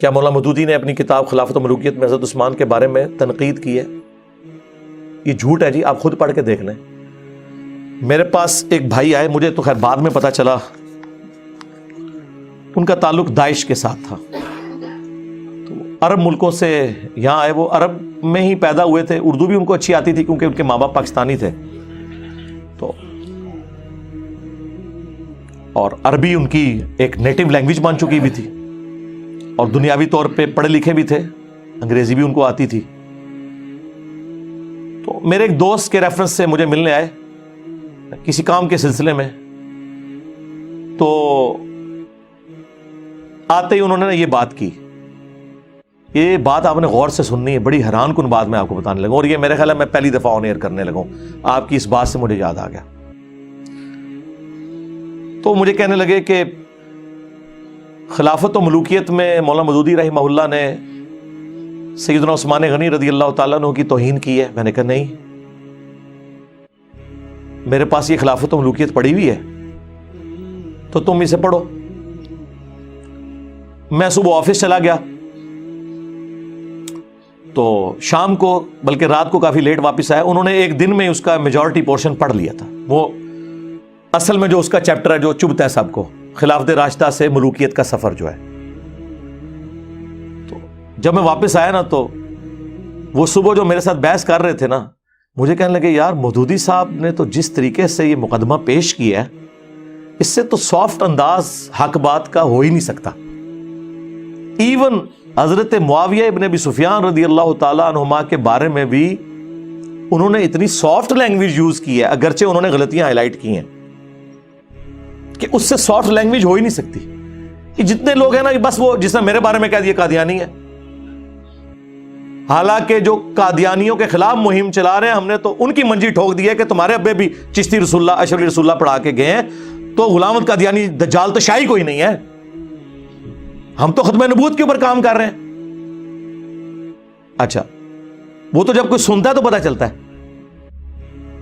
کیا مولانا مودودی نے اپنی کتاب خلافت و ملوکیت میں حضرت عثمان کے بارے میں تنقید کی ہے؟ یہ جھوٹ ہے جی، آپ خود پڑھ کے دیکھ لیں۔ میرے پاس ایک بھائی آئے، مجھے تو خیر بعد میں پتا چلا ان کا تعلق داعش کے ساتھ تھا، تو عرب ملکوں سے یہاں آئے، وہ عرب میں ہی پیدا ہوئے تھے، اردو بھی ان کو اچھی آتی تھی کیونکہ ان کے ماں باپ پاکستانی تھے، تو اور عربی ان کی ایک نیٹو لینگویج بن چکی بھی تھی، اور دنیاوی طور پہ پڑھے لکھے بھی تھے، انگریزی بھی ان کو آتی تھی۔ تو میرے ایک دوست کے ریفرنس سے مجھے ملنے آئے کسی کام کے سلسلے میں، تو آتے ہی انہوں نے یہ بات کی۔ یہ بات آپ نے غور سے سننی ہے، بڑی حیران کن بات میں آپ کو بتانے لگا، اور یہ میرے خیال ہے میں پہلی دفعہ آن ایئر کرنے لگا ہوں، آپ کی اس بات سے مجھے یاد آ گیا۔ تو مجھے کہنے لگے کہ خلافت و ملوکیت میں مولانا مودودی رحمہ اللہ نے سیدنا عثمان غنی رضی اللہ تعالیٰ عنہ کی توہین کی ہے۔ میں نے کہا نہیں، میرے پاس یہ خلافت و ملوکیت پڑھی ہوئی ہے، تو تم اسے پڑھو۔ میں صبح آفس چلا گیا، تو شام کو بلکہ رات کو کافی لیٹ واپس آیا۔ انہوں نے ایک دن میں اس کا میجورٹی پورشن پڑھ لیا تھا۔ وہ اصل میں جو اس کا چیپٹر ہے جو چبھتا ہے سب کو، خلافت راشدہ سے ملوکیت کا سفر جو ہے، تو جب میں واپس آیا نا، تو وہ صبح جو میرے ساتھ بحث کر رہے تھے نا، مجھے کہنے لگے یار مودودی صاحب نے تو جس طریقے سے یہ مقدمہ پیش کیا ہے، اس سے تو سافٹ انداز حق بات کا ہو ہی نہیں سکتا۔ ایون حضرت معاویہ ابن ابی سفیان رضی اللہ تعالیٰ عنہما کے بارے میں بھی انہوں نے اتنی سافٹ لینگویج یوز کی ہے، اگرچہ انہوں نے غلطیاں ہائی لائٹ کی ہیں، کہ اس سے سافٹ لینگویج ہو ہی نہیں سکتی۔ کہ جتنے لوگ ہیں نا، بس وہ جس نے میرے بارے میں کہہ دیا قادیانی ہے، حالانکہ جو قادیانیوں کے خلاف مہم چلا رہے ہیں، ہم نے تو ان کی منجی ٹھوک دی ہے کہ تمہارے ابے بھی چشتی رسول اللہ اشرفی رسول اللہ پڑھا کے گئے ہیں، تو غلام احمد قادیانی دجال تو شاہی کوئی نہیں ہے، ہم تو ختم نبوت کے اوپر کام کر رہے ہیں۔ اچھا، وہ تو جب کوئی سنتا ہے تو پتہ چلتا ہے۔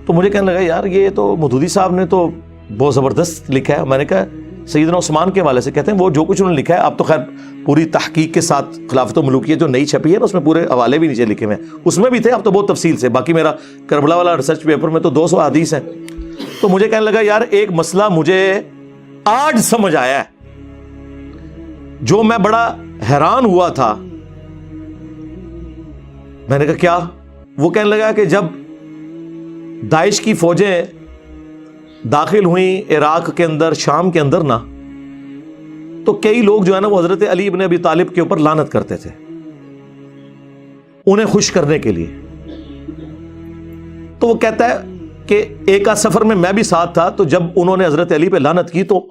تو مجھے کہنے لگا یار یہ تو مودودی صاحب نے تو بہت زبردست لکھا ہے۔ میں نے کہا سیدنا عثمان کے حوالے سے کہتے ہیں وہ جو کچھ انہوں نے لکھا ہے، اب تو خیر پوری تحقیق کے ساتھ خلافت و ملوکیت جو نئی چھپی ہے نا، اس میں پورے حوالے بھی نیچے لکھے ہوئے ہیں، اس میں بھی تھے، اب تو بہت تفصیل سے، باقی میرا کربلا والا ریسرچ پیپر میں تو 200 حدیث ہیں۔ تو مجھے کہنے لگا یار ایک مسئلہ مجھے آج سمجھ آیا ہے، جو میں بڑا حیران ہوا تھا۔ میں نے کہا کیا؟ وہ کہنے لگا کہ جب داعش کی فوجیں داخل ہوئیں عراق کے اندر، شام کے اندر نا، تو کئی لوگ جو ہے نا وہ حضرت علی ابن ابی طالب کے اوپر لعنت کرتے تھے انہیں خوش کرنے کے لیے۔ تو وہ کہتا ہے کہ ایک آدھ سفر میں بھی ساتھ تھا، تو جب انہوں نے حضرت علی پہ لعنت کی تو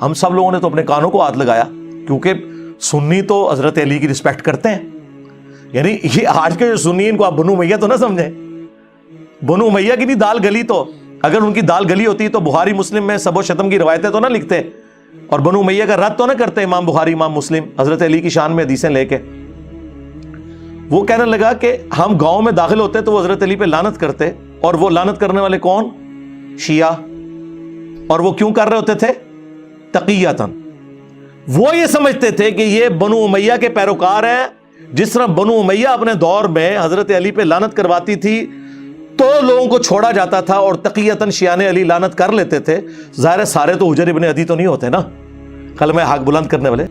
ہم سب لوگوں نے تو اپنے کانوں کو ہاتھ لگایا، کیونکہ سنی تو حضرت علی کی رسپیکٹ کرتے ہیں۔ یعنی یہ آج کے جو سنی، ان کو آپ بنو امیہ تو نہ سمجھیں، بنو امیہ کی بھی دال گلی، تو اگر ان کی دال گلی ہوتی تو بخاری مسلم میں سب و شتم کی روایتیں تو نہ لکھتے، اور بنو امیہ کا رد تو نہ کرتے امام بخاری امام مسلم حضرت علی کی شان میں حدیثیں لے کے۔ وہ کہنے لگا کہ ہم گاؤں میں داخل ہوتے تو وہ حضرت علی پہ لعنت کرتے، اور وہ لعنت کرنے والے کون؟ شیعہ۔ اور وہ کیوں کر رہے ہوتے تھے؟ تقیۃً۔ وہ یہ سمجھتے تھے کہ یہ بنو امیہ کے پیروکار ہیں، جس طرح بنو امیہ اپنے دور میں حضرت علی پہ لعنت کرواتی تھی تو لوگوں کو چھوڑا جاتا تھا، اور تقیۃً شیعہ علی لعنت کر لیتے تھے۔ ظاہر ہے سارے تو حجر ابن عدی تو نہیں ہوتے نا، کلمہ حق بلند کرنے والے۔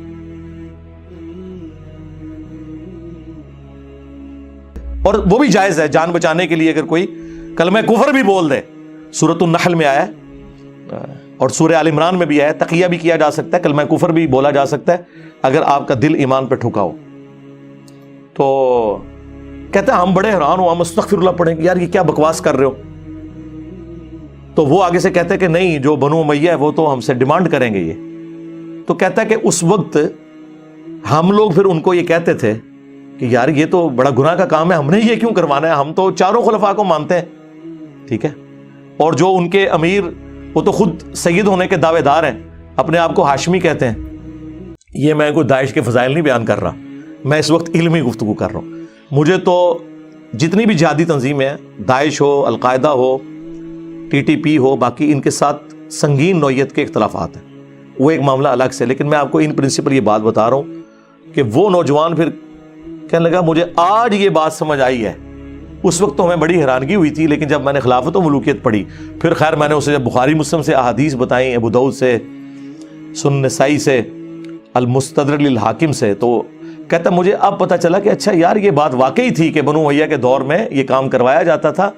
اور وہ بھی جائز ہے جان بچانے کے لیے، اگر کوئی کلمہ کفر بھی بول دے، سورۃ النحل میں آیا ہے اور سورہ آل عمران میں بھی آیا ہے، تقیہ بھی کیا جا سکتا ہے، کلمہ کفر بھی بولا جا سکتا ہے اگر آپ کا دل ایمان پہ ٹھکا ہو۔ تو کہتے ہیں ہم بڑے حیران ہو، ہم استغفر اللہ پڑھیں کہ یار یہ کیا بکواس کر رہے ہو۔ تو وہ آگے سے کہتے ہیں کہ نہیں، جو بنو امیہ ہے وہ تو ہم سے ڈیمانڈ کریں گے یہ۔ تو کہتا ہے کہ اس وقت ہم لوگ پھر ان کو یہ کہتے تھے کہ یار یہ تو بڑا گناہ کا کام ہے، ہم نے یہ کیوں کروانا ہے، ہم تو چاروں خلفاء کو مانتے ہیں، ٹھیک ہے۔ اور جو ان کے امیر، وہ تو خود سید ہونے کے دعوے دار ہیں، اپنے آپ کو ہاشمی کہتے ہیں۔ یہ میں کوئی داعش کے فضائل نہیں بیان کر رہا، میں اس وقت علمی گفتگو کر رہا ہوں۔ مجھے تو جتنی بھی جہادی تنظیمیں ہیں، داعش ہو، القاعدہ ہو، ٹی ٹی پی ہو، باقی ان کے ساتھ سنگین نوعیت کے اختلافات ہیں، وہ ایک معاملہ الگ سے، لیکن میں آپ کو ان پرنسپل یہ بات بتا رہا ہوں کہ وہ نوجوان پھر کہنے لگا مجھے آج یہ بات سمجھ آئی ہے، اس وقت تو ہمیں بڑی حیرانگی ہوئی تھی، لیکن جب میں نے خلافت و ملوکیت پڑھی پھر خیر میں نے اسے جب بخاری مسلم سے احادیث بتائیں، ابو داؤد سے، سنن نسائی سے، المستدرک للحاکم سے، تو کہتا مجھے اب پتہ چلا کہ اچھا یار یہ بات واقعی تھی کہ بنو امیہ کے دور میں یہ کام کروایا جاتا تھا،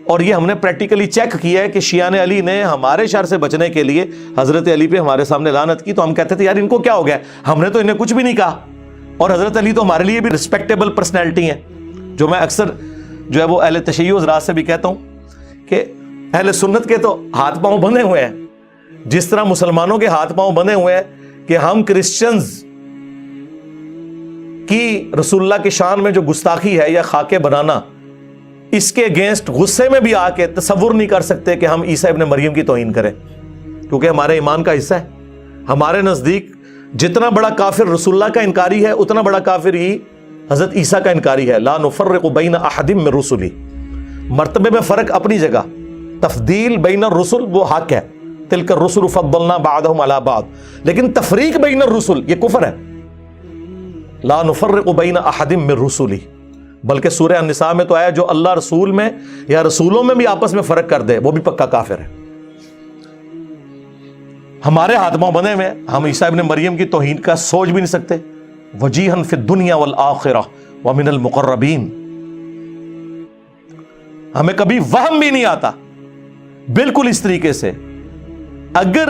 اور یہ ہم نے پریکٹیکلی چیک کیا ہے کہ شیعان علی نے ہمارے شر سے بچنے کے لیے حضرت علی پہ ہمارے سامنے لعنت کی، تو ہم کہتے تھے یار ان کو کیا ہو گیا، ہم نے تو انہیں کچھ بھی نہیں کہا، اور حضرت علی تو ہمارے لیے بھی رسپیکٹیبل پرسنالٹی ہیں، جو میں اکثر جو ہے وہ اہل تشیع حضرات سے بھی کہتا ہوں کہ اہل سنت کے تو ہاتھ پاؤں بندھے ہوئے ہیں، جس طرح مسلمانوں کے ہاتھ پاؤں بندھے ہوئے ہیں کہ ہم کرسچنز کی رسول اللہ کی شان میں جو گستاخی ہے یا خاکے بنانا، اس کے اگینسٹ غصے میں بھی آ کے تصور نہیں کر سکتے کہ ہم عیسیٰ ابن مریم کی توہین کریں، کیونکہ ہمارے ایمان کا حصہ ہے۔ ہمارے نزدیک جتنا بڑا کافر رسول اللہ کا انکاری ہے اتنا بڑا کافر ہی حضرت عیسیٰ کا انکاری ہے۔ لا نفرق بین احد من رسلی، مرتبے میں فرق اپنی جگہ، تفضیل بین الرسل وہ حق ہے، تلک الرسل فضلنا بعضهم علی بعض، لیکن تفریق بین الرسل یہ کفر ہے۔ لا نفرق بین احد من رسلی، بلکہ سورہ النساء میں تو آیا جو اللہ رسول میں یا رسولوں میں بھی آپس میں فرق کر دے وہ بھی پکا کافر ہے۔ ہمارے ہاتھ پاؤں بندھے میں، ہم عیسیٰ ابن مریم کی توہین کا سوچ بھی نہیں سکتے۔ وجیہا فی الدنیا والآخرہ ومن المقربین، ہمیں کبھی وہم بھی نہیں آتا بالکل اس طریقے سے اگر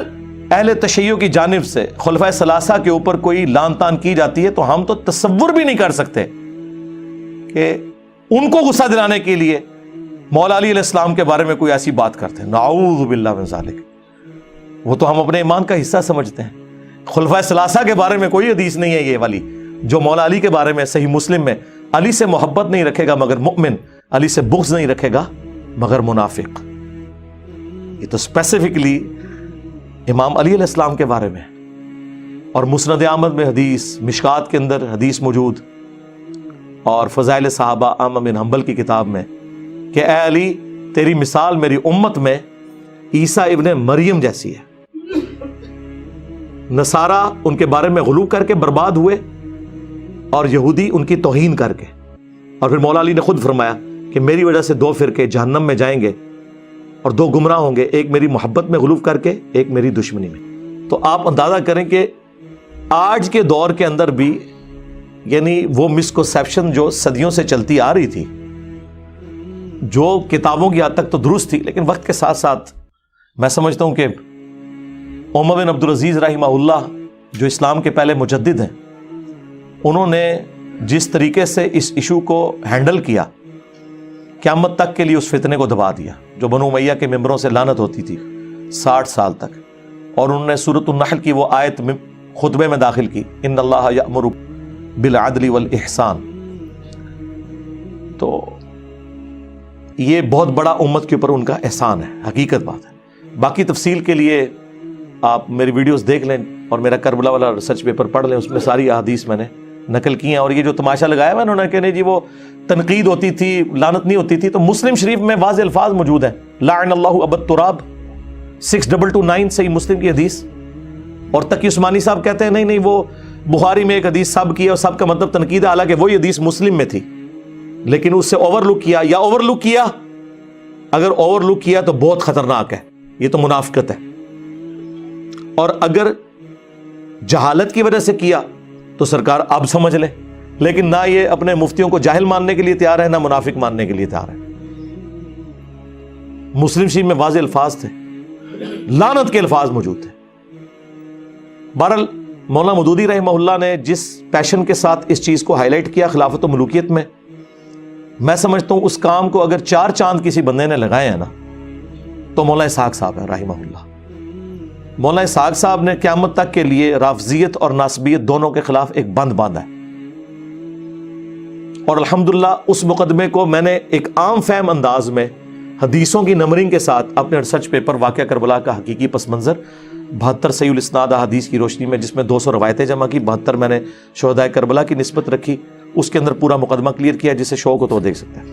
اہل تشیع کی جانب سے خلفائے ثلاثہ کے اوپر کوئی لان تان کی جاتی ہے تو ہم تو تصور بھی نہیں کر سکتے کہ ان کو غصہ دلانے کے لیے مولا علی علیہ السلام کے بارے میں کوئی ایسی بات کرتے ہیں، نعوذ باللہ من ذالک، وہ تو ہم اپنے ایمان کا حصہ سمجھتے ہیں۔ خلفائے ثلاثہ کے بارے میں کوئی حدیث نہیں ہے یہ والی جو مولا علی کے بارے میں صحیح مسلم میں، علی سے محبت نہیں رکھے گا مگر مؤمن، علی سے بغض نہیں رکھے گا مگر منافق۔ یہ تو اسپیسیفکلی امام علی علیہ السلام کے بارے میں، اور مسند احمد میں حدیث، مشکات کے اندر حدیث موجود، اور فضائل صحابہ احمد بن حنبل کی کتاب میں کہ اے علی تیری مثال میری امت میں عیسیٰ ابن مریم جیسی ہے۔ نصارہ ان کے بارے میں غلو کر کے برباد ہوئے اور یہودی ان کی توہین کر کے، اور پھر مولا علی نے خود فرمایا کہ میری وجہ سے دو فرقے جہنم میں جائیں گے اور دو گمراہ ہوں گے، ایک میری محبت میں غلو کر کے، ایک میری دشمنی میں۔ تو آپ اندازہ کریں کہ آج کے دور کے اندر بھی یعنی وہ مسکنسیپشن جو صدیوں سے چلتی آ رہی تھی، جو کتابوں کی حد تک تو درست تھی، لیکن وقت کے ساتھ ساتھ میں سمجھتا ہوں کہ عمر بن عبدالعزیز رحمہ اللہ جو اسلام کے پہلے مجدد ہیں، انہوں نے جس طریقے سے اس ایشو کو ہینڈل کیا، قیامت تک کے لیے اس فتنے کو دبا دیا جو بنو امیہ کے ممبروں سے لعنت ہوتی تھی 60 سال تک، اور انہوں نے سورۃ النحل کی وہ آیت خطبے میں داخل کی، ان اللہ یأمر بالعدل والاحسان۔ تو یہ بہت بڑا امت کے اوپر ان کا احسان ہے، حقیقت بات ہے۔ باقی تفصیل کے لیے آپ میری ویڈیوز دیکھ لیں اور میرا کربلا والا ریسرچ پیپر پڑھ لیں، اس میں ساری احادیث میں نے نقل کی ہیں۔ اور یہ جو تماشا لگایا ہوا انہوں نے کہ نہیں جی وہ تنقید ہوتی تھی، لعنت نہیں ہوتی تھی، تو مسلم شریف میں واضح الفاظ موجود ہیں، لعن اللہ ابا التراب 6229 صحیح مسلم کی حدیث۔ اور تقی عثمانی صاحب کہتے ہیں نہیں وہ بخاری میں ایک حدیث سب کی ہے اور سب کا مطلب تنقید ہے، حالانکہ وہی حدیث مسلم میں تھی، لیکن اس سے اوور لک کیا، یا اوور لک کیا، اگر اوور لک کیا تو بہت خطرناک ہے، یہ تو منافقت ہے، اور اگر جہالت کی وجہ سے کیا تو سرکار اب سمجھ لے، لیکن نہ یہ اپنے مفتیوں کو جاہل ماننے کے لیے تیار ہے، نہ منافق ماننے کے لیے تیار ہے۔ مسلم شریف میں واضح الفاظ تھے، لعنت کے الفاظ موجود تھے۔ بہرحال مولانا مودودی رحمہ اللہ نے جس پیشن کے ساتھ اس چیز کو ہائی لائٹ کیا خلافت و ملوکیت میں، میں سمجھتا ہوں اس کام کو اگر 4 چاند کسی بندے نے لگائے ہیں نا تو مولانا اسحاق صاحب ہے رحمہ اللہ۔ مولانا اسحاق صاحب نے قیامت تک کے لیے رافضیت اور ناصبیت دونوں کے خلاف ایک بند باندھا ہے، اور الحمدللہ اس مقدمے کو میں نے ایک عام فہم انداز میں حدیثوں کی نمبرنگ کے ساتھ اپنے ریسرچ پیپر واقعہ کربلا کا حقیقی پس منظر 72 صحیح الاسناد احادیث کی روشنی میں، جس میں 200 روایتیں جمع کی، 72 میں نے شہدائے کربلا کی نسبت رکھی، اس کے اندر پورا مقدمہ کلیئر کیا، جسے شوق ہو تو دیکھ سکتے ہیں۔